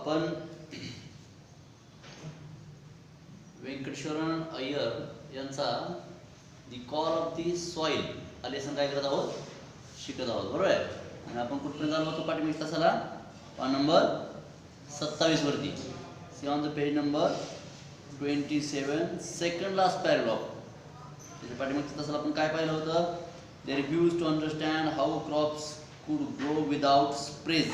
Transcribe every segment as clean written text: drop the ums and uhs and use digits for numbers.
आपण व्यंकटेश्वरन अय्यर यांचा दी call of the soil हा लेसन काय करत आहोत, शिकत आहोत, बरोबर आहे. आणि आपण कुठपर्यंत आलो होतो पाठीमागच्या तासाला, पान नंबर 27 वरती. See on the page number 27, second last paragraph. त्याच्या पाठीमागच्या तासाला आपण काय पाहिलं होतं, they refuse to understand how crops could grow without sprays.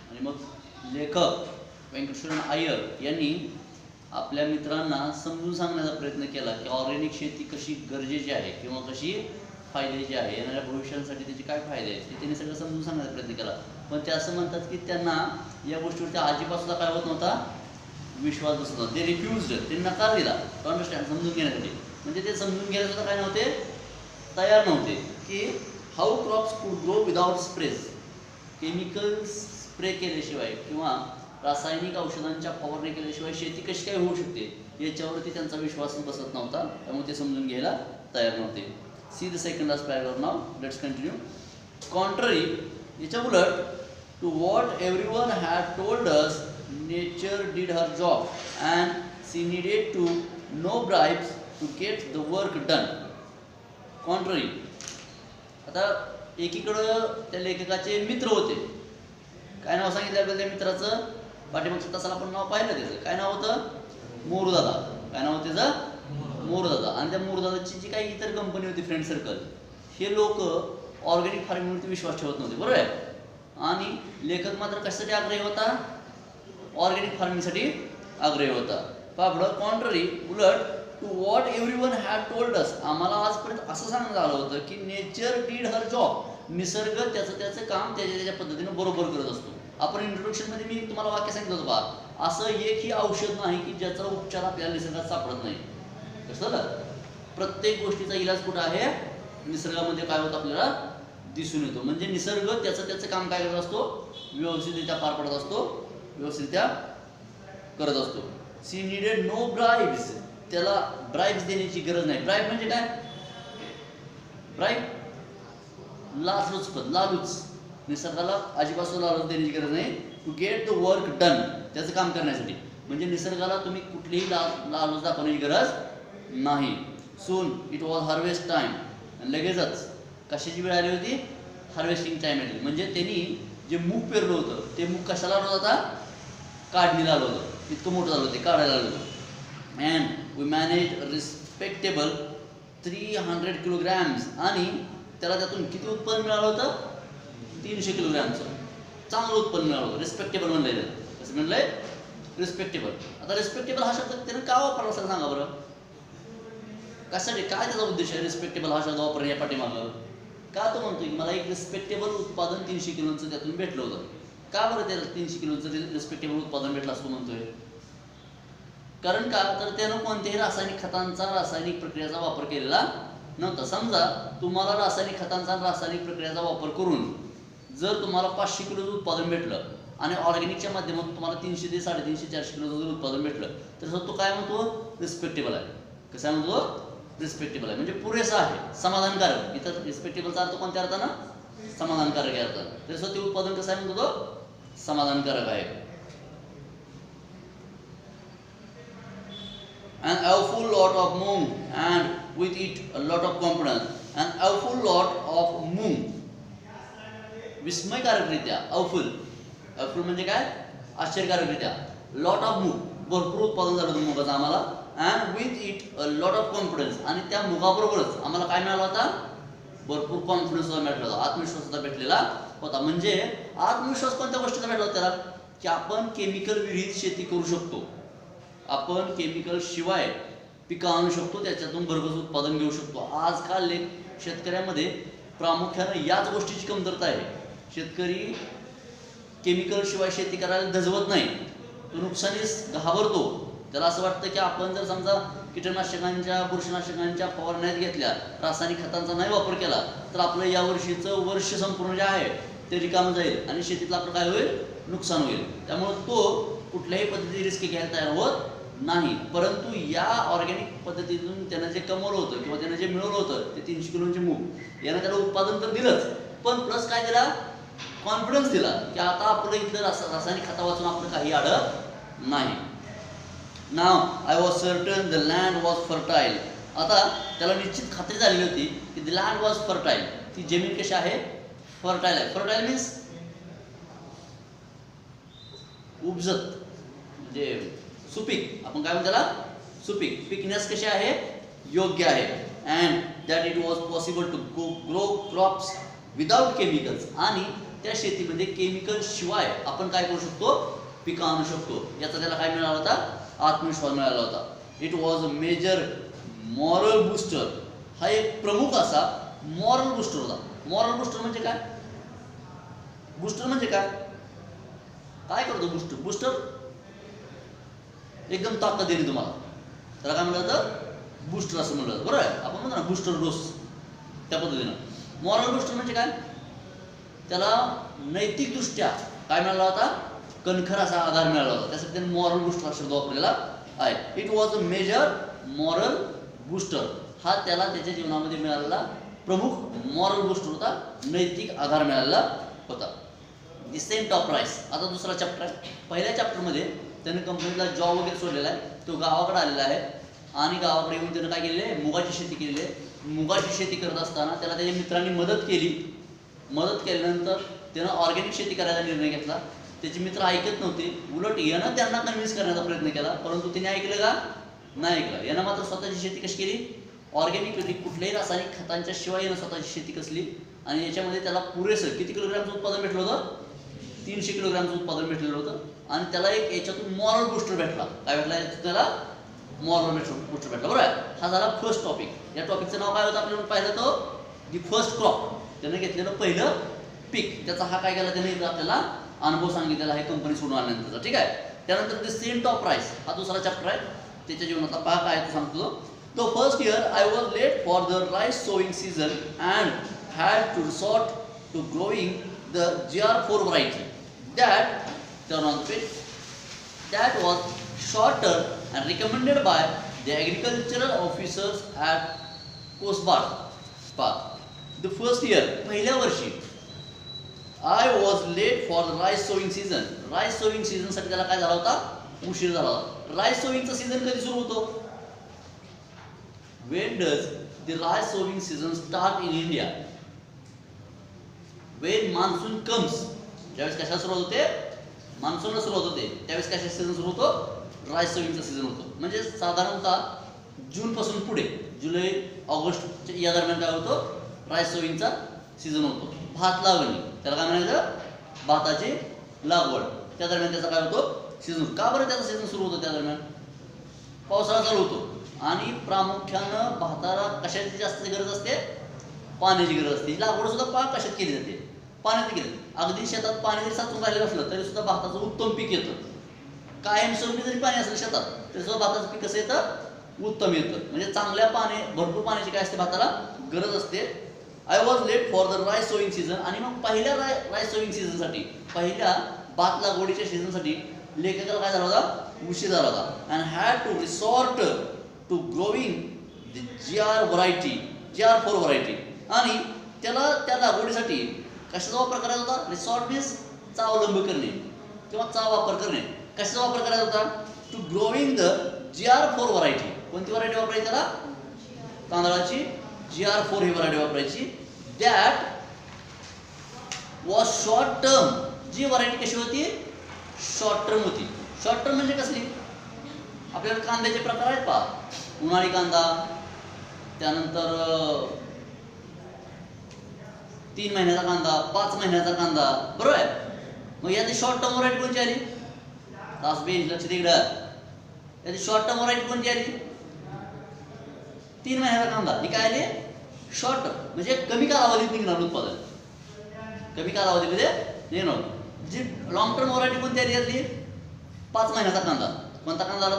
आणि मग लेखक व्यंकटेश्वरन अय्यर यांनी आपल्या मित्रांना समजून सांगण्याचा प्रयत्न केला की ऑर्गॅनिक शेती कशी गरजेची आहे किंवा कशी फायद्याची आहे, येणाऱ्या भविष्यासाठी त्याचे काय फायदे आहेत ते त्यांनी सगळं समजून सांगण्याचा प्रयत्न केला. पण ते असं म्हणतात की त्यांना या गोष्टीवरती आजीपासून काय होत नव्हता, विश्वास बसत नव्हता. ते रिफ्यूज्ड, त्यांनी नकार दिला टू अंडरस्टँड, समजून घेण्यासाठी. म्हणजे ते समजून घ्यायला सुद्धा काय नव्हते, तयार नव्हते की how crops could grow without sprays. Chemicals spray केल्याशिवाय किंवा रासायनिक औषधांच्या फवारणी केल्याशिवाय शेती कशी काय होऊ शकते याच्यावरती त्यांचा विश्वास बसत नव्हता. त्यामुळे ते समजून घ्यायला तयार नव्हते. See the second last paragraph now, let's continue. Contrary, याच्या उलट, to what everyone had told us, nature did her job and she needed to no bribes to get the work done. Contrary, आता एकीकडं त्या लेखकाचे मित्र होते. काय नाव सांगितलं आपल्याला त्या मित्राचं, पाठीमागच्या तासाला आपण नाव पाहिलं त्याचं. काय नाव होतं, मोरूदादा. काय नाव होतं त्याचं, मोरूदादा. आणि त्या मोरूदादाची जी काही इतर कंपनी होती, फ्रेंड सर्कल, हे लोक ऑर्गॅनिक फार्मिंगवरती विश्वास ठेवत नव्हते, बरोबर आहे. आणि लेखक मात्र कशासाठी आग्रही होता, ऑर्गॅनिक फार्मिंगसाठी आग्रही होता. पापड कॉन्ट्ररी, उलट, to what everyone had told us, आम्हाला आजपर्यंत असं सांगण्यात आलं होतं की नेचर डीड हर जॉब, निसर्ग त्याचं काम त्याच्या पद्धतीनं बरोबर करत असतो. आपण इंट्रोडक्शनमध्ये मी तुम्हाला वाक्य सांगितलं होतं बा, असं एकही औषध नाही की ज्याचा उपचार आपल्याला निसर्गात सापडत नाही. कसं झालं, प्रत्येक गोष्टीचा इलाज कुठं आहे, निसर्गामध्ये काय होतं आपल्याला दिसून येतो. म्हणजे निसर्ग त्याचं काम काय करत असतो, व्यवस्थितरित्या पार पडत असतो, व्यवस्थितरित्या करत असतो. सी नीडेड नो ब्राइब्स, त्याला ब्राइब्स देण्याची गरज नाही. ब्राइब म्हणजे काय, ब्राइब लालूच. निसर्गाला अजिबासून लालूच देण्याची गरज नाही. To get the work done, त्याचं काम करण्यासाठी. म्हणजे निसर्गाला तुम्ही कुठलीही लालूच दाखवण्याची गरज नाही. Soon it was harvest time, लगेचच कशाची वेळ आली होती, हार्वेस्टिंग टाइम आली. म्हणजे त्यांनी जे मूग पेरलं होतं ते मूग कशाला आलं होतं, आता काढणीला आलं होतं. इतकं मोठं झालं होतं, काढायला आलं होतं. And we manage respectable 300 kilograms, आणि त्याला त्यातून किती उत्पन्न मिळालं होतं, 300 किलोग्रॅमचं चांगलं उत्पन्न मिळालं होतं. रिस्पेक्टेबल म्हणलंय, कसं म्हणलंय, रिस्पेक्टेबल. आता रिस्पेक्टेबल हा शब्द त्यानं का वापरला असेल सांगा बरं, कशासाठी, काय त्याचा उद्देश आहे रिस्पेक्टेबल हा शब्द वापरण्या पाठीमागं. का तो म्हणतोय की मला एक रिस्पेक्टेबल उत्पादन 300 किलोचं त्यातून भेटलं होतं. का बरं त्याला 300 किलोचं रिस्पेक्टेबल उत्पादन भेटलं असं म्हणतोय, कारण का, तर त्यानं कोणत्याही रासायनिक खतांचा, रासायनिक प्रक्रियेचा वापर केलेला नव्हता. समजा तुम्हाला रासायनिक खतांचा, रासायनिक प्रक्रियेचा वापर करून जर तुम्हाला 500 किलोचं उत्पादन भेटलं आणि ऑर्गॅनिकच्या माध्यमातून तुम्हाला 300 ते 350, 400 किलोचं जर उत्पादन भेटलं, तर तो काय म्हणतो, रिस्पेक्टेबल आहे. कसं म्हणतो, रिस्पेक्टेबल आहे. म्हणजे पुरेसा आहे, समाधानकारक. इथं रिस्पेक्टेबलचा अर्थ कोणत्या अर्थानं, समाधानकारक या अर्थानं. तसं ते उत्पादन कसं आहे म्हणतो, तो समाधानकारक आहे. An awful lot of moon and with it a lot of confidence. An awful lot of moon, विस्मयकारकरित्या, awful म्हणजे काय, आश्चर्यकारकरित्या. लॉट ऑफ मूग, भरपूर उत्पादन झालं होतं मुगाचं आम्हाला. And with it a lot of confidence, आणि त्या मुगाबरोबरच आम्हाला काय मिळाला होता, भरपूर कॉन्फिडन्स सुद्धा भेटला होता, आत्मविश्वास सुद्धा भेटलेला होता. म्हणजे आत्मविश्वास कोणत्या गोष्टीचा भेटला होता त्याला, की आपण केमिकल विरहित शेती करू शकतो, आपण केमिकल शिवाय पिकं आणू शकतो, त्याच्यातून भरघोस उत्पादन घेऊ शकतो. आजकाल शेतकऱ्यामध्ये प्रामुख्यानं याच गोष्टीची कमतरता आहे. शेतकरी केमिकल शिवाय शेती करायला धजवत नाही, तो नुकसानीस घाबरतो. त्याला असं वाटतं की आपण जर समजा कीटकनाशकांच्या, बुरशीनाशकांच्या फवारण्यात घेतल्या, रासायनिक खतांचा नाही वापर केला, तर आपलं या वर्षीचं वर्ष संपूर्ण जे आहे ते रिकामं जाईल आणि शेतीतलं आपलं काय होईल, नुकसान होईल. त्यामुळे तो कुठल्याही पद्धतीने रिस्क घ्यायला तयार होत नाही. परंतु या ऑर्गॅनिक पद्धतीतून त्यानं जे कमवलं होतं किंवा त्यानं जे मिळवलं होतं ते 300 किलोचे मूग, यानं त्याला उत्पादन तर दिलंच, पण प्लस काय दिला, कॉन्फिडन्स दिला की आता आपलं इथलं रासायनिक खता वाचून आपलं काही अडत नाही. नाव I was certain the land was fertile. आता त्याला निश्चित खात्री झालेली होती की द लँड वॉज फर्टाईल, ती जमीन कशी आहे, फर्टाईल आहे. फर्टाईल मीन्स उपजत, म्हणजे सुपीक, आपण काय म्हणतो त्याला, सुपीक, पिकण्यास कशी आहे, योग्य आहे. And that it was possible to grow crops without chemicals. आणि त्या शेतीमध्ये केमिकल शिवाय आपण काय करू शकतो, पिकं आणू शकतो. याचा त्याला काय मिळाला होता, आत्मविश्वास मिळाला होता. It was a major moral booster. हा एक प्रमुख असा मॉरल बूस्टर होता. मॉरल बूस्टर म्हणजे काय, बूस्टर म्हणजे काय, काय करतो बूस्टर, बूस्टर एकदम ताकद देणे तुम्हाला, त्याला काय म्हणलं जातं, बूस्टर असं म्हणलं जातं. बरोबर आहे, आपण म्हणतो ना बूस्टर डोस, त्या पद्धतीनं. मॉरल बूस्टर म्हणजे काय, त्याला नैतिकदृष्ट्या काय मिळाला होता, कणखर असा आधार मिळाला होता. त्यासाठी त्याने मॉरल बूस्टर हा शब्द वापरलेला आहे. It was a major moral booster. हा त्याला त्याच्या जीवनामध्ये मिळालेला प्रमुख मॉरल बूस्टर होता, नैतिक आधार मिळालेला होता. Descent of rice. आता दुसरा चॅप्टर आहे. पहिल्या चॅप्टरमध्ये त्याने कंपनीला जॉब वगैरे सोडलेला आहे, तो गावाकडे आलेला आहे आणि गावाकडे येऊन त्यानं काय केलेलं आहे, मुगाची शेती केलेली आहे. मुगाची शेती करत असताना त्याला त्याच्या मित्रांनी मदत केली. मदत केल्यानंतर त्यानं ऑर्गॅनिक शेती करायचा निर्णय घेतला. त्याचे मित्र ऐकत नव्हते, उलट यानं त्यांना कन्व्हिन्स करण्याचा प्रयत्न केला, परंतु तिने ऐकलं का, नाही ऐकलं. यानं मात्र स्वतःची शेती कशी केली, ऑर्गॅनिक केली. कुठल्याही रासायनिक खतांच्या शिवाय यानं स्वतःची शेती कसली. आणि याच्यामध्ये त्याला पुरेसं किती किलोग्रामचं उत्पादन भेटलं होतं, 300 किलोग्रामचं उत्पादन भेटलेलं होतं. आणि त्याला एक याच्यातून मॉरल बूस्टर भेटला. काय भेटला त्याला, मॉरल बूस्टर भेटला. बरोबर आहे. हा झाला फर्स्ट टॉपिक. या टॉपिकचं नाव काय होतं आपल्याला पाहिलं तर दी फर्स्ट क्रॉप. त्यानं घेतलेलं पहिलं पीक, त्याचा हा काय केला त्याने आपल्याला अनुभव सांगितलेला आहे कंपनी सोडून आल्यानंतर. ठीक आहे. त्यानंतर द सेंट ऑफ राईस हा दुसरा चॅप्टर आहे. त्याच्या जीवनाचा पहा काय तो सांगतो. The first year I was late for the rice sowing season and had to resort to growing the GR4 variety that turn on the page that was shorter and recommended by the agricultural officers at Kosbad. The first year, पहिल्या वर्षी I was late for the rice sowing season. Rice sowing season साठी त्याला काय झाला होता, उशीर झाला होता. राईस सोविंगचा सीझन कधी सुरू होतो, when does the rice sowing season start in India? When monsoon comes. ज्यावेळेस कशा सुरुवात होते, मान्सूनला सुरुवात होते, त्यावेळेस कशा सीझन सुरू होतो, राईस सोविंगचा सीझन होतो. म्हणजे साधारणतः जूनपासून पुढे जुलै ऑगस्ट या दरम्यान काय होतो, राईस सोविंगचा सीझन होतो. भात लागवणी, त्याला काय म्हणायचं, भाताची लागवड, त्या दरम्यान त्याचा काय होतो, सीझन. का बरं त्याचा सीझन सुरू होतो त्या दरम्यान, पावसाळा चालू होतो. आणि प्रामुख्यानं भाताला कशाची जास्त गरज असते, पाण्याची गरज असते. लागवड सुद्धा पाक कशात केली जाते, पाण्यात केली. अगदी शेतात पाणी जरी साचून राहिलेलं असलं तरी सुद्धा भाताचं उत्तम पीक येतं. कायमस्वरूपी जरी पाणी असलं शेतात तरी सुद्धा भाताचं पीक कसं येतं, उत्तम येतं. म्हणजे चांगल्या भरपूर पाण्याची काय असते, भाताला गरज असते. I was late for the rice sowing season. आणि मग पहिल्या राईस सोईंग सीझनसाठी, पहिल्या भात लागवडीच्या सीझनसाठी लेखकाला काय झाला होता, उशीर झाला होता. And had to resort to growing the GR4 variety. आणि त्याला त्या लागवडीसाठी कशाचा वापर करायचा होता, रिसॉर्ट मीन्स चा अवलंब करणे किंवा चा वापर करणे. कशाचा वापर करायचा होता, to growing the GR4 variety. कोणती व्हरायटी वापरायची त्याला, तांदळाची GR4 ही व्हरायटी वापरायची. That was short term. जी व्हरायटी कशी होती, शॉर्ट टर्म होती. शॉर्ट टर्म म्हणजे कसली, आपल्याला कांद्याचे प्रकार आहेत पहा, उन्हाळी कांदा, त्यानंतर 3 महिन्याचा कांदा, 5 महिन्याचा कांदा. बरोबर आहे. मग याची शॉर्ट टर्म व्हरायटी कोणती आली, तास बेंच लक्ष तिकडं, याची शॉर्ट टर्म व्हरायटी कोणती आली, 3 महिन्याचा कांदा. ही काय आली, शॉर्ट टर्म म्हणजे कमी कालावधीत निघणार उत्पादन, कमी कालावधीमध्ये निघणार. जी लॉंग टर्म व्हरायटी कोणती आली यातली, 5 महिन्याचा कांदा. कोणता कांदा आला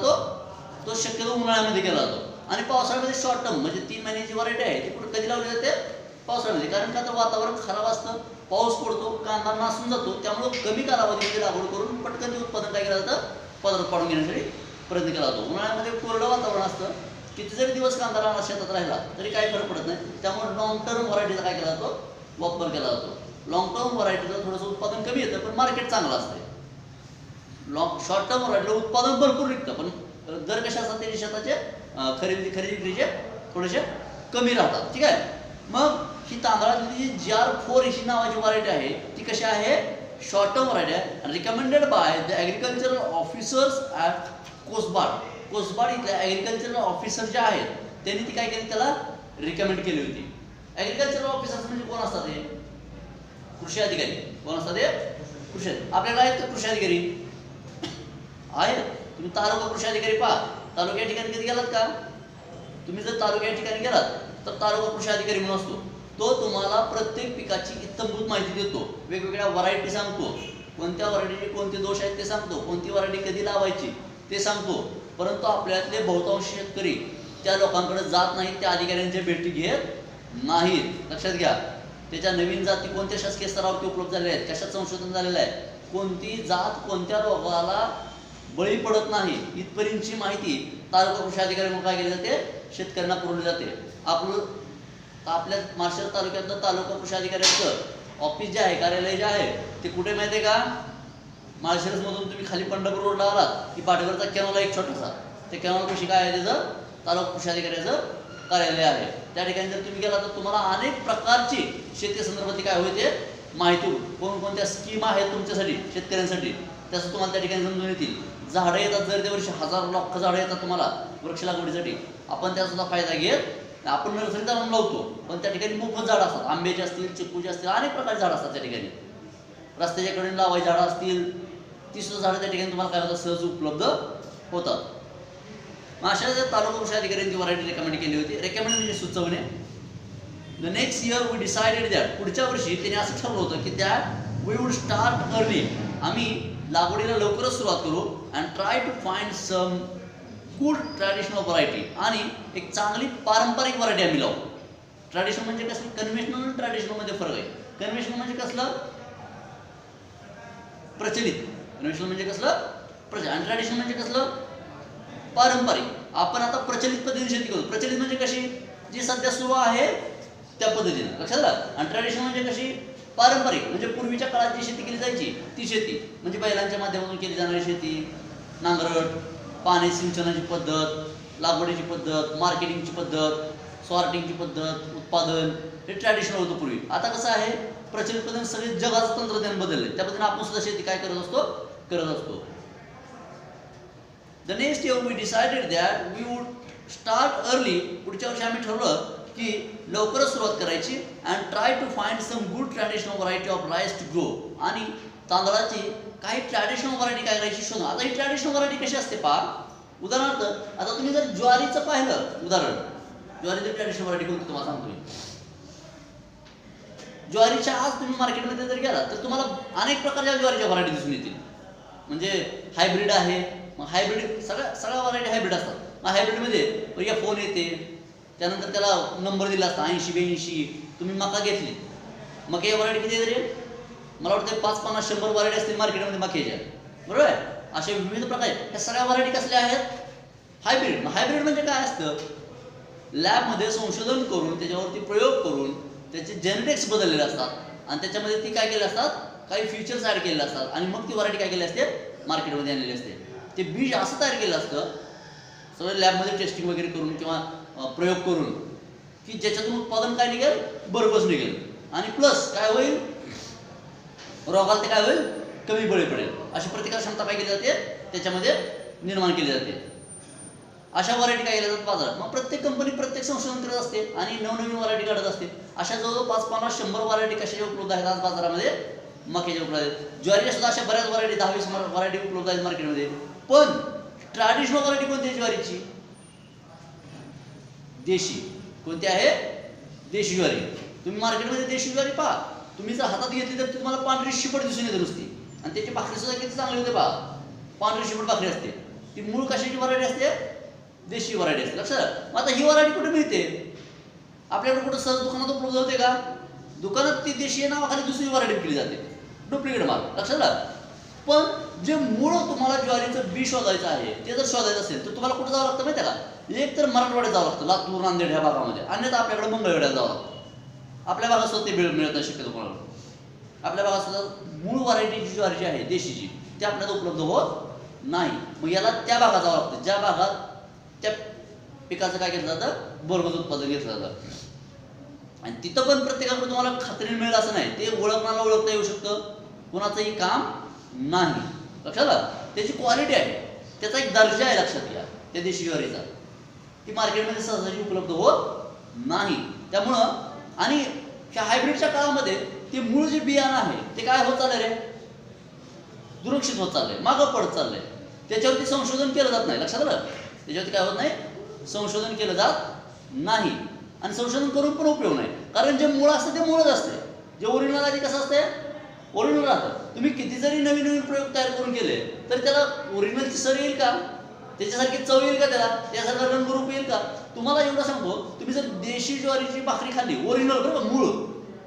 तो शक्यतो उन्हाळ्यामध्ये केला जातो. आणि पावसाळ्यामध्ये शॉर्ट टर्म म्हणजे 3 महिन्याची व्हरायटी आहे ती कुठे कधी लावली जाते, पावसाळ्यामध्ये. कारण का तर वातावरण खराब असतं, पाऊस पडतो, कांदा नासून जातो. त्यामुळे कमी कालावधीमध्ये लागवड करून पटकन ते उत्पादन काय केलं जातं, पदार्थ पाडून घेण्यासाठी प्रयत्न केला जातो. उन्हाळ्यामध्ये कोरडं वातावरण असतं, किती जरी दिवस कांदा रानात शेतात राहिला तरी काही फरक पडत नाही. त्यामुळे लॉंग टर्म व्हरायटीचा काय केला जातो, वापर केला जातो. लॉंग टर्म व्हरायटीचं थोडंसं उत्पादन कमी येतं पण मार्केट चांगलं असतं. शॉर्ट टर्म व्हरायटीला उत्पादन भरपूर निघतं पण दर कशा असतात त्याचे शेताचे खरेदी विक्रीचे थोडेसे कमी राहतात. ठीक आहे. मग ही तांदळातली जी JR4 नावाची व्हरायटी आहे ती कशी आहे, शॉर्ट टर्म व्हरायटी आहे. Recommended by the agricultural officers at Kosbad इथल्या ॲग्रिकल्चरल ऑफिसर जे आहेत त्यांनी ती काय केली, त्याला रिकमेंड केली होती. ॲग्रिकल्चरल ऑफिसर्स म्हणजे कोण असतात, हे कृषी अधिकारी. कोण असतात, हे कृषी. आपल्याला आहेत का कृषी अधिकारी आहेत. तुम्ही तालुका कृषी अधिकारी पहा. तालुक्या ठिकाणी कधी गेलात का, तुम्ही जर तालुक्या ठिकाणी गेलात तर तालुका कृषी अधिकारी म्हणून असतो. तो तुम्हाला प्रत्येक पिकाची इत्थंभूत माहिती देतो, वेगवेगळ्या व्हरायटी सांगतो, कोणत्या व्हरायटीचे कोणते दोष आहेत ते सांगतो, कोणती व्हरायटी कधी लावायची ते सांगतो. परंतु आपल्यातले बहुतांश शेतकरी त्या लोकांकडे जात नाहीत, त्या अधिकाऱ्यांच्या भेटी घेत नाहीत. लक्षात घ्या. त्याच्या नवीन जाती कोणत्या शासकीय स्तरावरती उपलब्ध झालेल्या आहेत, कशात संशोधन झालेलं आहे, कोणती जात कोणत्या रोगाला बळी पडत नाही, इथपर्यंतची माहिती तालुका कृषी अधिकारी म्हणून काय केली जाते, शेतकऱ्यांना पुरवली जाते. आपल्या माळशिरस तालुक्यातलं तालुका कृषी अधिकाऱ्यांचं ऑफिस जे आहे, कार्यालय जे आहे ते कुठे माहिती आहे का, माळशिरसमधून तुम्ही खाली पंढरपूर रोडला आलात की पाठीवरचा कॅनॉल एक छोटासा, त्या कॅनॉल कृषी काय आहे, त्याचं तालुका कृषी अधिकाऱ्याचं कार्यालय आहे. त्या ठिकाणी जर तुम्ही गेला तर तुम्हाला अनेक प्रकारची शेती संदर्भातली काय होते माहिती, कोणकोणत्या स्कीम आहेत तुमच्यासाठी शेतकऱ्यांसाठी त्याचं तुम्हाला त्या ठिकाणी समजून येतील. झाडं येतात दर ते वर्षी हजारो लाख झाडं येतात तुम्हाला वृक्ष लागवडीसाठी. आपण त्याचा फायदा घेत आपण नर्सरीत आणून लावतो, पण त्या ठिकाणी मोफत झाडं असतात, आंब्याचे असतील, चिक्कूचे असतील, अनेक प्रकारचे झाडं असतात त्या ठिकाणी. रस्त्याच्या कडे लावायची झाडं असतील, ती सुद्धा झाडं त्या ठिकाणी तुम्हाला काय होतात, सहज उपलब्ध होतात. मग अशा जर तालुका कृषी अधिकाऱ्यांची व्हरायटी रेकमेंड केली होती. रेकमेंड म्हणजे सुचवणे. The next year we decided that, पुढच्या वर्षी त्याने असं ठरवलं होतं की that we would start early, आम्ही लागवडीला लवकरच सुरुवात करू. And try to find some good traditional variety, आणि एक चांगली पारंपरिक व्हरायटी आम्ही लावू. ट्रॅडिशनल म्हणजे कसं, कन्व्हेन्शनल आणि ट्रॅडिशनलमध्ये फरक आहे. कन्व्हेन्शनल म्हणजे कसलं, प्रचलित. कन्व्हेन्शनल म्हणजे कसलं, प्रचलित. आणि ट्रॅडिशनल म्हणजे कसलं, पारंपरिक. आपण आता प्रचलित पद्धतीने शेती करतो. प्रचलित म्हणजे कशी, जी सध्या सुरू आहे त्या पद्धतीने. लक्षात आलं. आणि ट्रॅडिशनल म्हणजे कशी, पारंपरिक. म्हणजे पूर्वीच्या काळात जी शेती केली जायची ती शेती, म्हणजे बैलांच्या माध्यमातून केली जाणारी शेती, नांगरट, पाणी सिंचनाची पद्धत, लागवडीची पद्धत, मार्केटिंगची पद्धत, सॉर्टिंगची पद्धत, उत्पादन, हे ट्रॅडिशनल होतं पूर्वी. आता कसं आहे, प्रचलित पद्धतीने सगळे जगाचं तंत्रज्ञान बदलले, त्या पद्धतीने आपण सुद्धा शेती काय करत असतो. The next year we decided that we would start early, पुढच्या वर्षी आम्ही ठरवलं की लवकरच सुरुवात करायची. And try to find some good traditional variety of rice to grow, आणि तांदळाची काही ट्रॅडिशनल व्हरायटी काय करायची शोधा. आता ही ट्रॅडिशनल व्हरायटी कशी असते पहा. उदाहरणार्थ आता तुम्ही जर ज्वारीचं पाहिलं उदाहरण, ज्वारीची ट्रॅडिशनल व्हरायटी कोणती तुम्हाला सांगतो. ज्वारीच्या आज तुम्ही मार्केटमध्ये जर गेलात तर तुम्हाला अनेक प्रकारच्या ज्वारीच्या व्हरायटी दिसून येतील. म्हणजे हायब्रिड आहे, मग हायब्रिड सगळ्या व्हरायटी हायब्रिड असतात. मग हायब्रिडमध्ये या फोन येते, त्यानंतर त्याला नंबर दिला असता 80-82. तुम्ही मका घेतली, मका व्हरायटी किती आहे रे, मला वाटतं 5-50-100 व्हरायटी असतील मार्केटमध्ये मक्याच्या, बरोबर आहे. असे विविध प्रकार आहेत. ह्या सगळ्या व्हरायटी कसल्या आहेत, हायब्रिड. हायब्रिड म्हणजे काय असतं, लॅबमध्ये संशोधन करून त्याच्यावरती प्रयोग करून त्याचे जेनेटिक्स बदललेले असतात आणि त्याच्यामध्ये ती काय केले असतात, काही फीचर्स ॲड केलेले असतात आणि मग ती व्हरायटी काय केली असते, मार्केटमध्ये आणलेली असते. ते बीज असं तयार केलं असतं सगळं लॅबमध्ये टेस्टिंग वगैरे करून किंवा प्रयोग करून, की ज्याच्यातून उत्पादन काय निघेल, बरोबरच निघेल. आणि प्लस काय होईल, रोगाला ते काय होईल, कमी बळी पडेल. अशी प्रतिकार क्षमता काय केली जाते, त्याच्यामध्ये निर्माण केली जाते. अशा व्हरायटी काय केल्या जातात बाजारात. मग प्रत्येक कंपनी प्रत्येक संशोधन करत असते आणि नवनवीन व्हरायटी काढत असते. अशा जवळजवळ 5-50-100 व्हरायटी कशाच्या उपलब्ध आहेत आज बाजारामध्ये, मक्याच्या उपलब्ध आहेत. ज्वारीच्या सुद्धा अशा बऱ्याच व्हरायटी 10-20 व्हरायटी उपलब्ध आहेत मार्केटमध्ये. पण ट्रॅडिशनल व्हरायटी कोणती आहे ज्वारीची, देशी. कोणती आहे, देशी ज्वारी. तुम्ही मार्केटमध्ये देशी ज्वारी पहा, तुम्ही जर हातात घेतली तर तुम्हाला पांढरी शिपट दिसून येते नुसती, आणि त्याची भाकरी सुद्धा किती चांगली होते पहा, पांढरी शिपट भाकरी असते. ती मूळ कशाची व्हरायटी असते, देशी व्हरायटी असते. लक्षात. मग आता ही व्हरायटी कुठे मिळते, आपल्याकडे कुठं सहज दुकानात उपलब्ध होते का, दुकानात ती देशी नावाखाली दुसरी व्हरायटी विकली जाते, डुप्लिकेट माल. लक्षात. पण जे मूळ तुम्हाला ज्वारीचं बी शोधायचं आहे ते जर शोधायचं असेल तर तुम्हाला कुठं जावं लागतं माहिती आहे का, एक तर मराठवाड्यात जावं लागतं, लातूर, नांदेड ह्या भागामध्ये, अन्यथा आपल्याकडे मंगळवेढ्यात जावं लागतं. आपल्या भागात स्वतः मिळत नाही शक्यतो कोणाला. आपल्या भागात सुद्धा मूळ व्हरायटीची ज्वारी जी आहे देशीची ती आपल्याला उपलब्ध होत नाही. मग याला त्या भागात जावं लागतं ज्या भागात त्या पिकाचं काय घेतलं जातं, भरघोस उत्पादन घेतलं जातं. आणि तिथं पण प्रत्येकाकडे तुम्हाला खात्रीने मिळेल असं नाही, ते ओळखणाला ओळखता येऊ शकतं, कुणाचंही काम नाही. लक्षात आलं, त्याची क्वालिटी आहे, त्याचा एक दर्जा आहे लक्षात घ्या त्या देशी ज्वारीचा, ती मार्केटमध्ये सहजासहजी उपलब्ध होत नाही. त्यामुळं आणि ह्या हायब्रिडच्या काळामध्ये ते मूळ जे बियाणं आहे ते काय होत चाललंय रे, दुर्लक्षित होत चाललंय, मागं पडत चाललंय. त्याच्यावरती संशोधन केलं जात नाही. लक्षात आलं, त्याच्यावरती काय होत नाही, संशोधन केलं जात नाही. आणि संशोधन करून पण उपयोग नाही, कारण जे मूळ असतं ते मूळच असते. जे ओरिजिनल आहे ते कसं असते, ओरिजिनल राहतं. तुम्ही किती जरी नवीन नवीन प्रयोग तयार करून केले तर त्याला ओरिजिनलची सर येईल का, त्याच्यासारखी चव येईल का, त्याला त्यासारखा रंगरूप येईल का. तुम्हाला एवढं सांगतो, तुम्ही जर देशी ज्वारीची भाकरी खाल्ली, ओरिजिनल बरं का, मूळ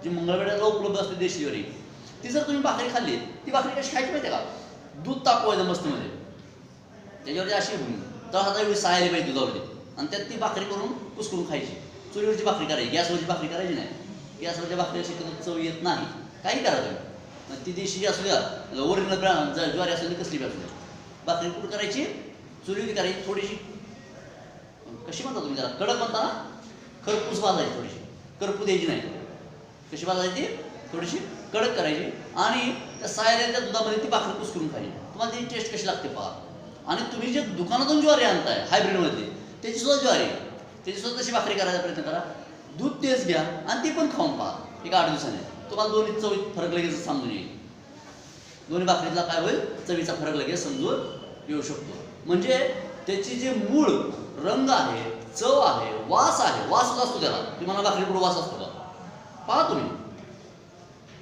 जी मंगळवेढ्याला उपलब्ध असते देशी ज्वारी, ती जर तुम्ही भाकरी खाल्ली, ती भाकरी कशी खायची माहिती आहे का, दूध तापवायचं मस्तमध्ये, त्याच्यावरती अशी तळहाता एवढी सायली पाहिजे दुधावरती, आणि त्यात ती भाकरी करून कुसकरून खायची. चुलीवरची भाकरी करायची, गॅसवरची भाकरी करायची नाही. गॅसवरच्या भाकरी शक्यतो चव येत नाही. काही करा तुम्ही, ती देशी असू द्या, ओरिजिनल ज्वारी असू द्या, कसली बी असू द्या, भाकरी कुठं करायची, चुलीवरती करायची. थोडीशी कशी म्हणता तुम्ही, त्याला कडक म्हणता ना, खरपूस भाजायची, थोडीशी करपू द्यायची नाही. कशी भाजायची, थोडीशी कडक करायची, आणि त्या सायलेल्या दुधामध्ये ती भाकरी कुसकरून खायची. तुम्हाला त्याची टेस्ट कशी लागते पहा. आणि तुम्ही जे दुकानातून ज्वारी आणताय हायब्रिडमध्ये, त्याची सुद्धा ज्वारी, त्याची सुद्धा तशी भाकरी करायचा प्रयत्न करा. दूध तेच घ्या आणि ती पण खाऊन पहा एक 8 दिवसाने, तुम्हाला दोन्ही चवीत फरक लगेच समजून येईल. दोन्ही भाकरीतला काय होईल, चवीचा फरक लगेच समजून येऊ शकतो. म्हणजे त्याची जे मूळ रंग आहे, चव आहे, वास आहे, वास असतो त्याला. तुम्हाला भाकरी पुढे वास असतो का, पहा तुम्ही.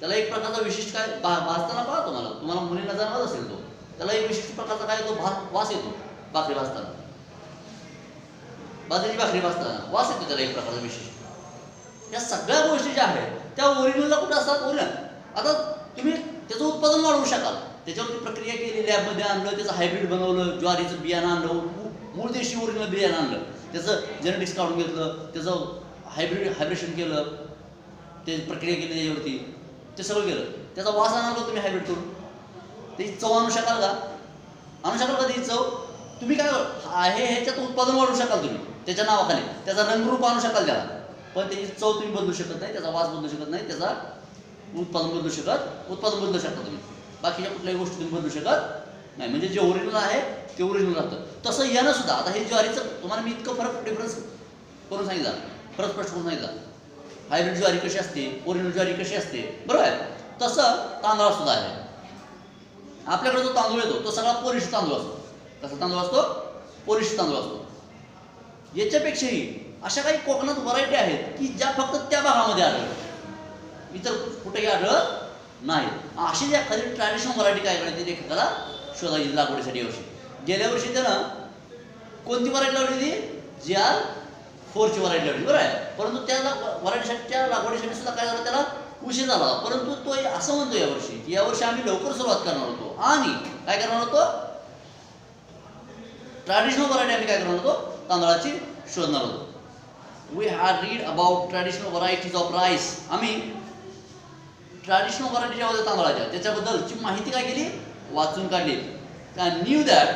त्याला एक प्रकारचा विशिष्ट काय भाजताना पहा, तुम्हाला मुलींना जाणवत असेल तो, त्याला एक विशिष्ट प्रकारचा काय तो वास येतो. भाकरी भाजताना, बाजरीची भाकरी भाजताना वास येतो त्याला एक प्रकारचा विशिष्ट. या सगळ्या गोष्टी ज्या आहेत त्या ओरिजिनलला कुठे असतात, ओरिजिनल. आता तुम्ही त्याचं उत्पादन वाढवू शकाल, त्याच्यावरती प्रक्रिया केली, लॅबमध्ये आणलं, त्याचं हायब्रिड बनवलं, ज्वारीचं बियाणं आणलं, मूळ देशी ओरिजिनल बियाणं आणलं, त्याचं जेनेटिक्स काढून घेतलं, त्याचं हायब्रिडेशन केलं, ते प्रक्रिया केली त्याच्यावरती, ते सगळं केलं, त्याचा वास आणलो तुम्ही हायब्रिड करून, त्याची चव आणू शकाल का, आणू शकाल का त्याची चव. तुम्ही काय आहे ह्याच्यात उत्पादन वाढवू शकाल तुम्ही त्याच्या नावाखाली, त्याचा रंगरूप आणू शकाल त्याला, पण त्याची चव तुम्ही बदलू शकत नाही, त्याचा वास बदलू शकत नाही, त्याचा उत्पादन बदलू शकता तुम्ही. बाकीच्या कुठल्याही गोष्टी तुम्ही बदलू शकत नाही. म्हणजे जे ओरिजिनल आहे ते ओरिजिनल राहतं. तसं यानं सुद्धा, आता हे ज्वारीचं तुम्हाला मी इतकं डिफरन्स करून सांगितलं, फरक स्पष्ट करून सांगितलं, हायब्रिड ज्वारी कशी असते, ओरिजिनल ज्वारी कशी असते, बरोबर आहे. तसं तांदळात सुद्धा आहे. आपल्याकडे जो तांदूळ येतो तो सगळा पोलिश तांदूळ असतो. कसा तांदूळ असतो, पोलिश तांदूळ असतो. याच्यापेक्षाही अशा काही कोकणात व्हरायटी आहेत की ज्या फक्त त्या भागामध्ये आढळतात, इतर कुठेही आढळत नाही. अशी जी एखादी ट्रॅडिशनल व्हरायटी काय करायची लेखकाला शोधायची लागवडीसाठी. वर्षी गेल्या वर्षी त्यानं कोणती व्हरायटी लावली, ती GR4ची व्हरायटी लावली, बरं आहे. परंतु त्या व्हरायटीसाठी, त्या लागवडीसाठी सुद्धा काय झालं, त्याला उशीर झाला. परंतु तो असं म्हणतो यावर्षी की यावर्षी आम्ही लवकर सुरुवात करणार होतो आणि काय करणार होतो, ट्रॅडिशनल व्हरायटी आम्ही काय करणार होतो, तांदळाची शोधणार होतो. We had read about traditional varieties of rice. आम्ही ट्रॅडिशनल व्हरायटी ज्या होत्या तांदळाच्या त्याच्याबद्दलची माहिती काय केली, वाचून काढली. न्यू दॅट,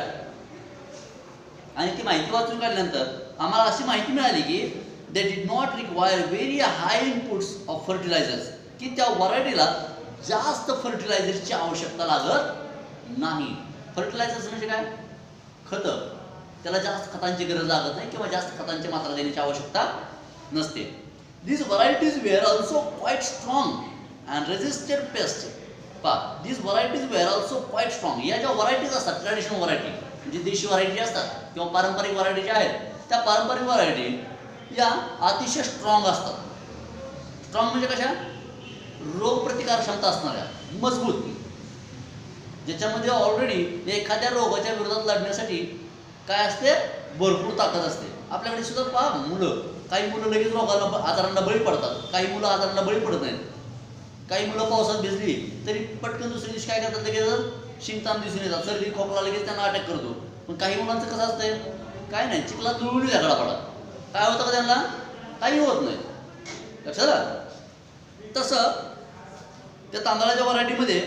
आणि ती माहिती वाचून काढल्यानंतर आम्हाला अशी माहिती मिळाली की they did not require very high inputs of fertilisers, की त्या व्हरायटीला जास्त फर्टिलायझरची आवश्यकता लागत नाही. फर्टिलायझर्स म्हणजे काय, खतं. त्याला जास्त खतांची गरज लागत नाही किंवा जास्त खतांची मात्रा देण्याची आवश्यकता नसते. These varieties were also quite strong and resisted pests. These varieties were also quite strong. या ज्या व्हरायटीज असतात, ट्रॅडिशनल व्हरायटी म्हणजे देशी व्हरायटी असतात किंवा पारंपरिक व्हरायटी ज्या आहेत, त्या पारंपरिक व्हरायटी या अतिशय स्ट्रॉंग असतात. स्ट्रॉंग म्हणजे कशा, रोगप्रतिकार क्षमता असणाऱ्या, मजबूत, ज्याच्यामध्ये ऑलरेडी एखाद्या रोगाच्या विरोधात लढण्यासाठी काय असते, भरपूर ताकद असते. आपल्याकडे सुद्धा पहा, मुलं, काही मुलं लगेच रोगाला, आजारांना बळी पडतात, काही मुलं आजारांना बळी पडत नाहीत. काही मुलं पावसात भिजली तरी पटकन दुसऱ्या दिवशी काय करतात, लगेच शिंकताना दिसून येतात, सर्दी खोकला लगेच त्यांना अटॅक करतो. पण काही मुलांचं कसं असतंय, काय नाही, चिखलात जुळवली झगडा पडा, काय होतं का त्यांना, काही होत नाही. लक्षात आलं. तसं त्या तांदळाच्या व्हरायटीमध्ये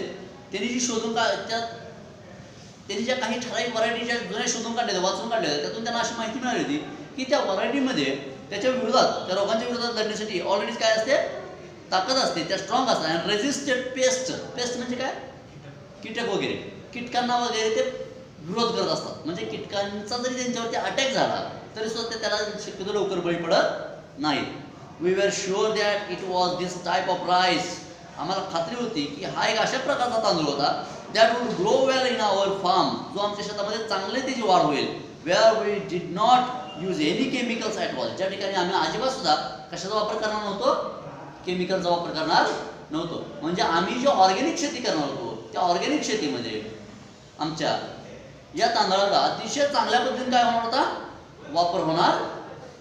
त्यांनी जी शोधून त्यांनी ज्या काही ठराविक व्हरायटीच्या जुन्या शोधून काढल्या वाचून काढल्या त्यातून त्यांना अशी माहिती मिळाली होती की त्या व्हरायटीमध्ये त्याच्या विरोधात त्या रोगांच्या विरोधात लढण्यासाठी ऑलरेडी काय असते ताकद असते, त्या स्ट्रॉंग असतात. आणि रेझिस्टेड पेस्ट म्हणजे काय कीटक वगैरे कीटकांना वगैरे ते विरोध करत असतात. म्हणजे कीटकांचा जरी त्यांच्यावरती अटॅक झाला तरी सुद्धा ते त्याला शक्यतो लवकर बळी पडत नाही. We were sure that it was this type of rice. आम्हाला खात्री होती की हा एक अशा प्रकारचा तांदूळ होता that would grow well in our farm, जो आमच्या शेतामध्ये चांगले त्याची वाढ होईल. Where we did not use any chemicals at all. ज्या ठिकाणी आम्ही अजिबात सुद्धा कशाचा वापर करणार नव्हतो, केमिकलचा वापर करणार नव्हतो. म्हणजे आम्ही जो ऑर्गॅनिक शेती करणार होतो त्या ऑर्गॅनिक शेतीमध्ये आमच्या या तांदळाचा अतिशय चांगल्या पद्धतीने काय होणार होता, वापर होणार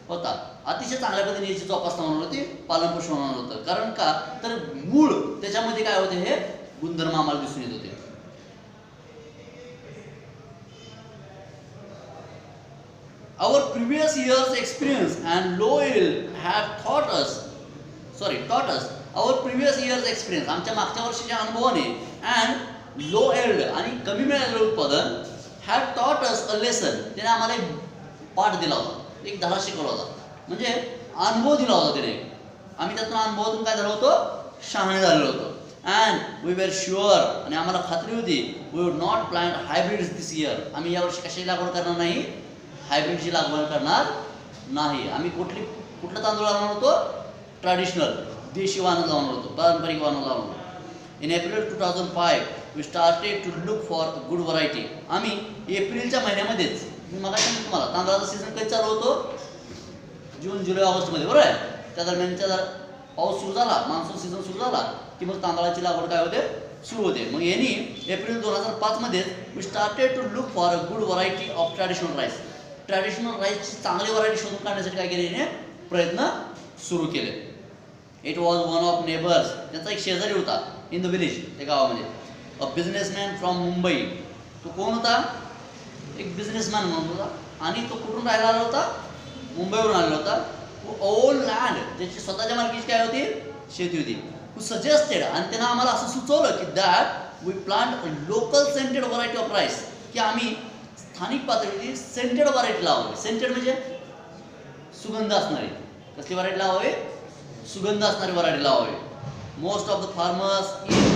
होता. अतिशय चांगल्या पद्धतीने याची जोपासना होणार होती, पालनपोषण होणार होतं. कारण का तर मूळ त्याच्यामध्ये काय होते हे गुणधर्म आम्हाला दिसून येत होते. Our previous year's experience and low yield have taught us our previous year's experience, आमच्या मागच्या वर्षीच्या अनुभवाने and low yield आणि कमी मिळालेलं उत्पादन have taught us a lesson, त्याने आम्हाला एक पाठ दिला होता, एक धडा शिकवला होता. म्हणजे अनुभव दिला होता त्याने. आम्ही त्यातून अनुभवातून काय झालो होतो, शहाणे झालेलो होतो. अँड वी वेर शुअर, आणि आम्हाला खात्री होती, we would not plant hybrids this year. आम्ही यावर्षी कशाची लागवड करणार नाही, हायब्रिडची लागवड करणार नाही. आम्ही कुठलं तांदूळ लावणार होतो, ट्रॅडिशनल देशी वाहनं लावणार होतो, पारंपरिक वाहनं लावणार होतो. In April 2005 we started to look for good variety. आम्ही एप्रिलच्या महिन्यामध्येच, मग तुम्हाला तांदळाचा सीझन कधी चालू होतो, जून जुलै ऑगस्टमध्ये, बरोबर आहे. त्या दरम्यानच्या जर पाऊस सुरू झाला, मान्सून सीझन सुरू झाला की मग तांदळाची लागवड काय होते, सुरू होते. मग यांनी एप्रिल 2005 मध्ये we started to look for a good variety of traditional rice. Traditional राईसची चांगली व्हरायटी शोधून काढण्यासाठी काय केले, याने प्रयत्न सुरू केले. It was one of neighbours, त्यांचा एक शेजारी होता इन द विलेज, त्या गावामध्ये. A businessman from Mumbai. तो कोण होता, एक बिझनेसमॅन म्हणून होता. आणि तो कुठून राहायला आला होता, मुंबईवरून आलेला होता. ओल्ड लँड, ज्याची स्वतःच्या मालकीची काय होती, शेती होती. हू सजेस्टेड, आणि त्यानं आम्हाला असं सुचवलं की that we plant local scented variety of rice, की आम्ही स्थानिक पातळीवरती सेंटेड व्हरायटी लावावी. सेंटेड म्हणजे सुगंध असणारी. कसली व्हरायटी लावावी, सुगंध असणारी व्हरायटी लावावी. Most of the farmers in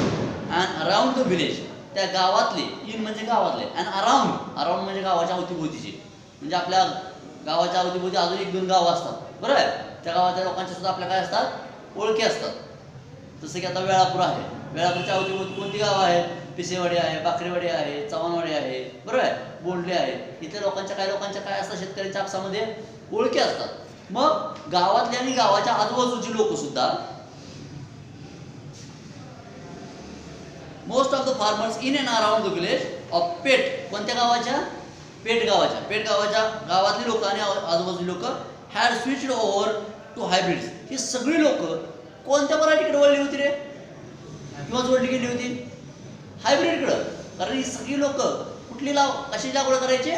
and around the village, त्या गावातले, इन म्हणजे गावातले, अँड अराउंड म्हणजे गावाच्या अवतीभोवतीचे. म्हणजे आपल्या गावाच्या अवतीभोवती अजून एक दोन गावं असतात, बरोबर आहे. त्या गावाच्या लोकांच्या सुद्धा आपल्या काय असतात, ओळखी असतात. जसं की आता वेळापूर आहे, वेळापूरच्या अवतीभोवती कोणती गावं आहेत, पिसेवाडी आहे, बाकरेवाडी आहे, चव्हाणवाडी आहे, बरोबर आहे, बोंडले आहे. इथे लोकांच्या काय असतात, शेतकऱ्यांच्या आपसामध्ये ओळखी असतात. मग गावातल्या आणि गावाच्या आजूबाजूची लोक सुद्धा, most of the farmers in and around the village of Pet, कोणत्या गावाच्या, पेट गावाच्या गावातली लोक आणि आजूबाजूची लोक had switched over to hybrids. ही सगळी लोक कोणत्या व्हरायटीकडे वळली होती रे, किंवा जोडली गेली होती, हायब्रिडकडं. कारण ही सगळी लोक कुठली कशी लागवड करायची,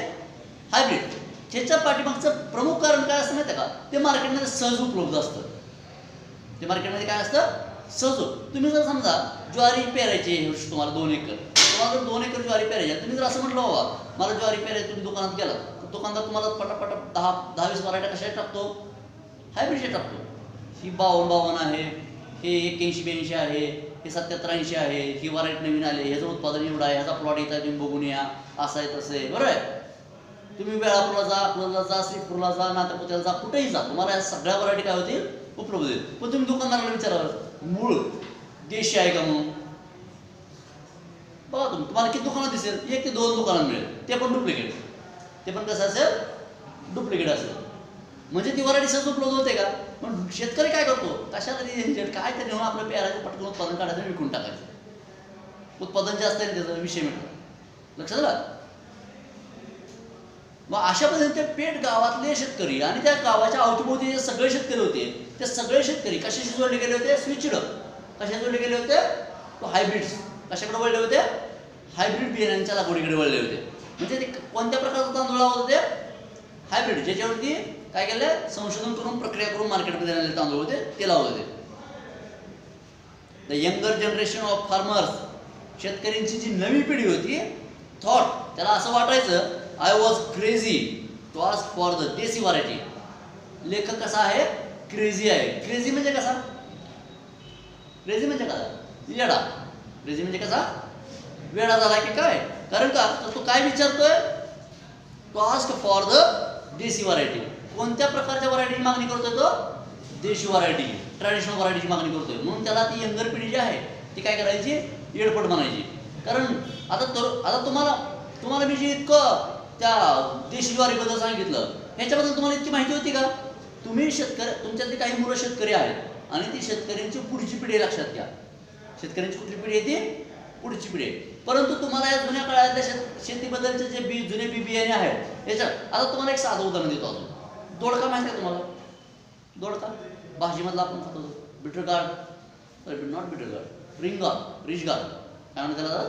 हायब्रिड. ह्याच्या पाठीमागचं प्रमुख कारण काय असतं माहिती आहे का, ते मार्केटमध्ये सहज उपलब्ध असतं. ते मार्केटमध्ये काय असतं, सहज. तुम्ही जर समजा ज्वारी पेरायची तुम्हाला 2 एकर, तुम्हाला जर 2 एकर ज्वारी पेरायची, तुम्ही जर असं म्हटलं बाबा मला ज्वारी पेरायची, तुम्ही दुकानात गेला तर दुकानदार तुम्हाला पटापट 10-20 व्हरायट्या कशा टाकतो, हायब्रिडच्या टाकतो. ही 52 आहे, हे 81-82 आहे, हे 77-80 आहे, ही व्हरायटी नवीन आले, ह्याचं उत्पादन एवढं आहे, ह्याचा प्लॉट येत आहे, तुम्ही बघून या, असं आहे तसं आहे, बरोबर आहे. तुम्ही वेळापूरला जा, अकोल्याला जा, श्रीपूरला जा, नातेपुत्याला जा, कुठेही जा, तुम्हाला या सगळ्या व्हरायटी काय होतील, उपलब्ध होईल. पण तुम्ही दुकानदाराला विचारावं मूळ देशी आहे का म्हणून. बघा तुम्हाला किती दुकानात दिसेल, 1 ते 2 दुकानात मिळेल, ते पण डुप्लिकेट. ते पण कसं असेल, डुप्लिकेट असेल. म्हणजे ती व्हरायटी सहज उपलब्ध होते का. पण शेतकरी काय करतो, कशाला काय तरी नेऊन आपलं पेरायचं, पटकन उत्पादन काढायचं, विकून टाकायचं. उत्पादन जास्त आहे त्याचा विषय मिळतो. लक्षात आलं. मग अशा पद्धतीने ते पेट गावातले शेतकरी आणि त्या गावाच्या अवतीभोवती जे सगळे शेतकरी होते, ते सगळे शेतकरी कशाशी जोडले गेले होते, स्विचड. कशा जोडले गेले होते, तो हायब्रिड्स. कशाकडे वळले होते, हायब्रिड बियाण्यांच्या लागवडीकडे वळले होते. म्हणजे ते कोणत्या प्रकारचा तांदूळ लावत होते, हायब्रिड. ज्याच्यावरती काय केलं, संशोधन करून प्रक्रिया करून मार्केटमध्ये आणलेले तांदूळ होते, ते लावत होते. The younger generation of farmers, शेतकऱ्यांची जी नवी पिढी होती, थॉट, त्याला असं वाटायचं I was crazy to ask for the desi variety. लेखक कसा आहे? क्रेझी आहे. क्रेझी म्हणजे कसा? क्रेझी म्हणजे कसा? वेडा. क्रेझी म्हणजे कसा? वेडा झाला की काय? कारण का तर तो काय विचारतोय? To ask for the desi variety. कोणत्या प्रकारच्या व्हरायटीची मागणी करतोय तो? देशी व्हरायटी, ट्रॅडिशनल व्हरायटीची मागणी करतोय. म्हणून त्याला ती यंगर पिढी जी आहे ती काय करायची? येडपट म्हणायची. कारण आता तुम्हाला मी जे इतकं त्या देशी ज्वारीबद्दल सांगितलं, ह्याच्याबद्दल तुम्हाला इतकी माहिती होती का? तुम्ही तुमच्यातली काही मुलं शेतकरी आहेत आणि ती शेतकऱ्यांची पुढची पिढी लक्षात घ्या. शेतकऱ्यांची कुठली पिढी आहे? ती पुढची पिढी. परंतु तुम्हाला या जुन्या काळातल्या शेतीबद्दलचे जे जुने बियाणे आहेत याच्यात आता तुम्हाला एक साधं उदाहरण देतो. अजून दोडका माहिती आहे तुम्हाला? दोडका भाजीमधला आपण खातो, बिटरगार्ड, नॉट बिटरगार्ड, रिचगार्ड काय म्हणतात त्याला?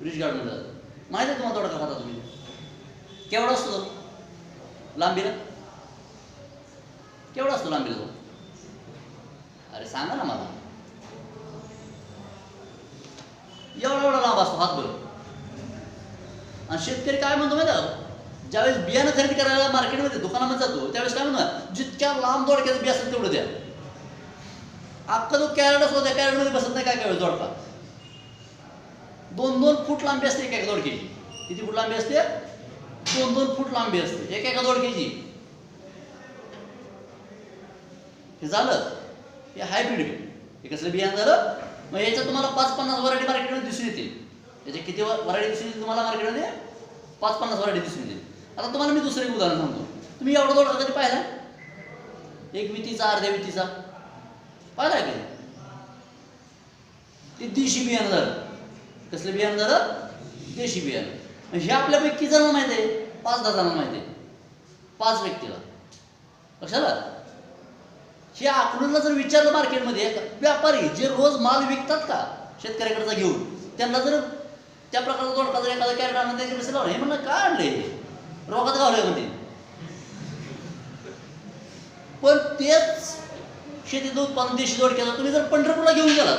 रिचगार्ड म्हणतात. माहिती आहे तुम्हाला दोडका खाता तुम्ही? केवढा असतो तो लांबीला? केवढा असतो लांबीला तो? अरे सांगा ना मला. एवढा लांब असतो, हातभर. आणि शेतकरी काय म्हणतो माहिती आहे? ज्यावेळेस बियाणं खरेदी करायला मार्केटमध्ये दुकानामध्ये जातो त्यावेळेस काय म्हणतो? जितक्या लांब दोडक्याचं बी असेल तेवढं द्या. अख्खा तो कॅरेट असतो, त्या कॅरेटमध्ये बसत नाही काय वेळेस दोडका. 2-2 फूट लांबी असते एका दोडक्याची. किती फूट लांबी असते? 2-2 फूट लांबी असते एका दोडक्याची. हे झालं, हे हायब्रिड. हे कसलं बियाणं झालं? मग याच्यात तुम्हाला 5-50 व्हरायटी मार्केटमध्ये दिसून येतील. याचे किती व्हरायटी दिसून येतील तुम्हाला मार्केटमध्ये? 5-50 व्हरायटी दिसून येतील. आता तुम्हाला मी दुसरं एक उदाहरण सांगतो. तुम्ही एवढा दोडका कधी पाहिला? एक वितीचा, अर्ध्या वितीचा पाहिला कधी? ते देशी बियाणं झालं. कसलं बियाणं झालं? देशी बियाणं. हे आपल्यापैकी किती जणांना माहिती आहे? 5-10 जणांना माहिती आहे. 5 व्यक्तीला. लक्षात? हे आकडूनला जर विचारलं मार्केटमध्ये, व्यापारी जे रोज माल विकतात का शेतकऱ्याकडचा घेऊन, त्यांना जर त्या प्रकारचा दोडका जर एखादा कॅरेट आणून त्यांच्या पैसे लावलं, हे म्हणणं काय आणलंय? रोगात गावलंय म्हणते. पण तेच शेतीचं उत्पादन देशी दोडक्याचं तुम्ही जर पंढरपूरला घेऊन गेलात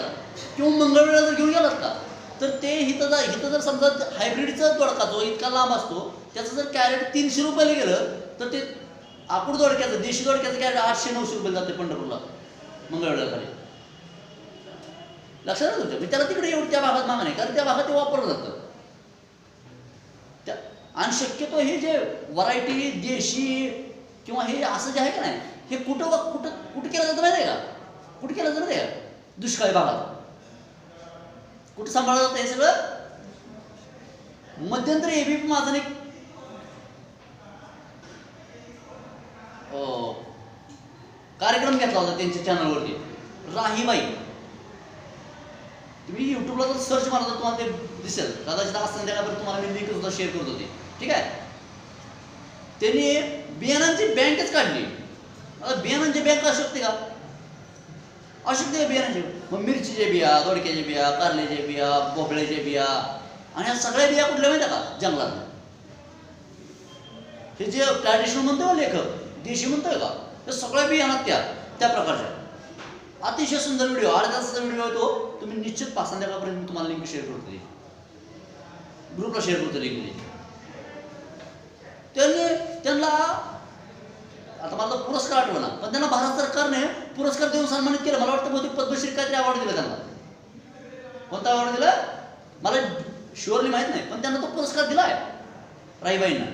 किंवा मंगळवेढा जर घेऊन गेलात का, तर ते हिथं जर समजा हायब्रिडचा दोडका जो इतका लांब असतो त्याचं जर कॅरेट 300 रुपयाला गेलं तर ते आकुड दोडक्याचं, देशी दोडक्याचं कॅरेट 800-900 रुपये जाते पंढरपूरला, मंगळवेढ्याखाली. लक्षात आहे तुमच्या? त्याला तिकडे एवढी त्या भागात मागणी आहे, कारण त्या भागात ते वापरलं जातं. आणि शक्यतो हे जे व्हरायटी देशी किंवा हे असं जे आहे का नाही, हे कुठं केलं जातं माहिती आहे का? कुठं केलं जातं माहिती आहे का? दुष्काळी भागात. कुठं सांभाळलं जातं हे सगळं? मध्यंतरी एबीपी माझा एक कार्यक्रम घेतला होता त्यांच्या चॅनलवरती. राहीबाई, तुम्ही युट्यूबला जर सर्च मारला तर तुम्हाला ते दिसेल. कदाचित आज संध्याकाळपर्यंत तुम्हाला मी लिंक सुद्धा शेअर करत होते. ठीक आहे? त्यांनी बियाणांची बँकच काढली. आता बियाणांची बँक असू शकते का? असू शकते बियाणांची. मग मिरचीचे बिया, दोडक्याचे बिया, कारल्याचे बिया, भोपळ्याचे बिया, आणि ह्या सगळ्या बिया कुठल्या माहिती का? जंगलात. हे जे ट्रॅडिशनल म्हणतोय लेखक, देशी म्हणतोय का, तर सगळ्या बियाणात त्या प्रकारच्या. अतिशय सुंदर व्हिडिओ, अर्ध्या तासाचा व्हिडिओ आहे तो. तुम्ही निश्चित पहा. संध्याकाळपर्यंत मी तुम्हाला लिंक शेअर करतो, ग्रुपला शेअर करतो लिंक. त्यांना आता मला पुरस्कार आठवला, पण त्यांना भारत सरकारने पुरस्कार देऊन सन्मानित केलं. मला वाटतं बहुतेक पद्मश्री काहीतरी अवॉर्ड दिला त्यांना. कोणता अवॉर्ड दिला मला शुअरली माहित नाही, पण त्यांना तो पुरस्कार दिला आहे राहीबाईंना.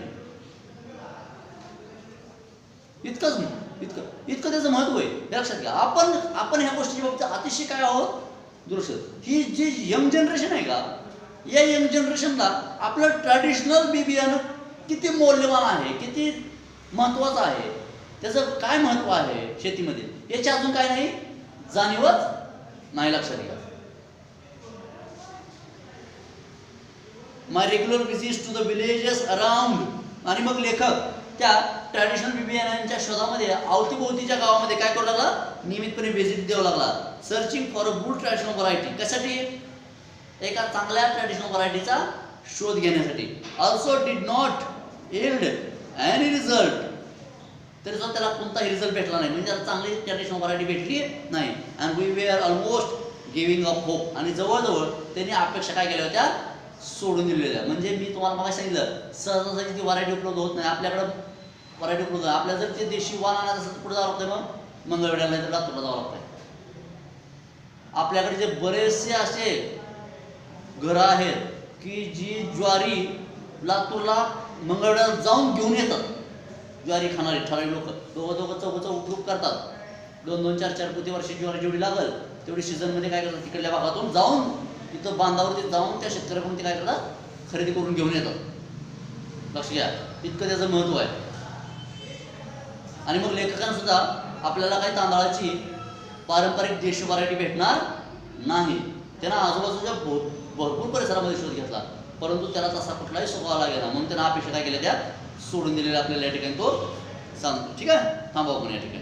इतकं त्याचं महत्व आहे, हे लक्षात घ्या. आपण ह्या गोष्टीच्या बाबतीत अतिशय काय आहोत? दुरुस्त. ही जी यंग जनरेशन आहे का, या यंग जनरेशनला आपलं ट्रॅडिशनल बियाणं किती मौल्यवान आहे, किती महत्वाचं आहे, त्याचं काय महत्व आहे शेतीमध्ये, याची अजून काय नाही जाणीवच नाही. लक्षात घ्या. My regular visits to the villages around. आणि मग लेखक त्या ट्रॅडिशनल बियाण्यांच्या शोधामध्ये अवतीभोवतीच्या गावामध्ये काय करू लागला? नियमितपणे व्हिजिट द्यावं लागला. Searching for a good traditional variety. कशासाठी? एका चांगल्या ट्रॅडिशनल व्हरायटीचा शोध घेण्यासाठी. Also did not yield any result. तरी त्याला कोणताही रिझल्ट भेटला नाही, म्हणजे त्याला चांगली ट्रॅडिशनल व्हरायटी भेटली नाही. And we were almost giving up hope, आणि जवळजवळ त्यांनी अपेक्षा काय केल्या होत्या, सोडून दिलेल्या. म्हणजे मी तुम्हाला मला सांगितलं सहजासहजी ती व्हरायटी उपलब्ध होत नाही आपल्याकडं. व्हरायटी उपलब्ध आहे आपल्याला. जर ते देशी वाण आणायचं असेल तर कुठे जावं लागतं, मग मंगळवेढ्याला तर लातूरला जावं लागतं. आपल्याकडे जे बरेचसे असे घरं आहेत की जी ज्वारी लातूरला मंगळवेढ्याला जाऊन घेऊन येतात. ज्वारी खाणारी ठराविक लोक दोघं चौघं ग्रुप करतात. 2-2, 4-4 पोती वर्षी ज्वारी जेवढी लागल तेवढी सीझनमध्ये काय करतात, तिकडल्या भागातून जाऊन तिथं बांधावरती जाऊन त्या शेतकऱ्याकडून ते काय करतात, खरेदी करून घेऊन येतात. लक्ष घ्या, इतकं त्याचं महत्त्व आहे. आणि मग लेखकांना सुद्धा आपल्याला काही तांदळाची पारंपरिक देशी व्हरायटी भेटणार नाही. त्यांना आजूबाजूच्या भरपूर परिसरामध्ये शोध घेतला, परंतु त्याला तसा कुठलाही सुखावा लागेना. म्हणून त्यांना अपेक्षा काय केल्या, त्या सोडून दिलेल्या आपल्याला या ठिकाणी तो सांगतो. ठीक आहे, थांबा आपण या ठिकाणी.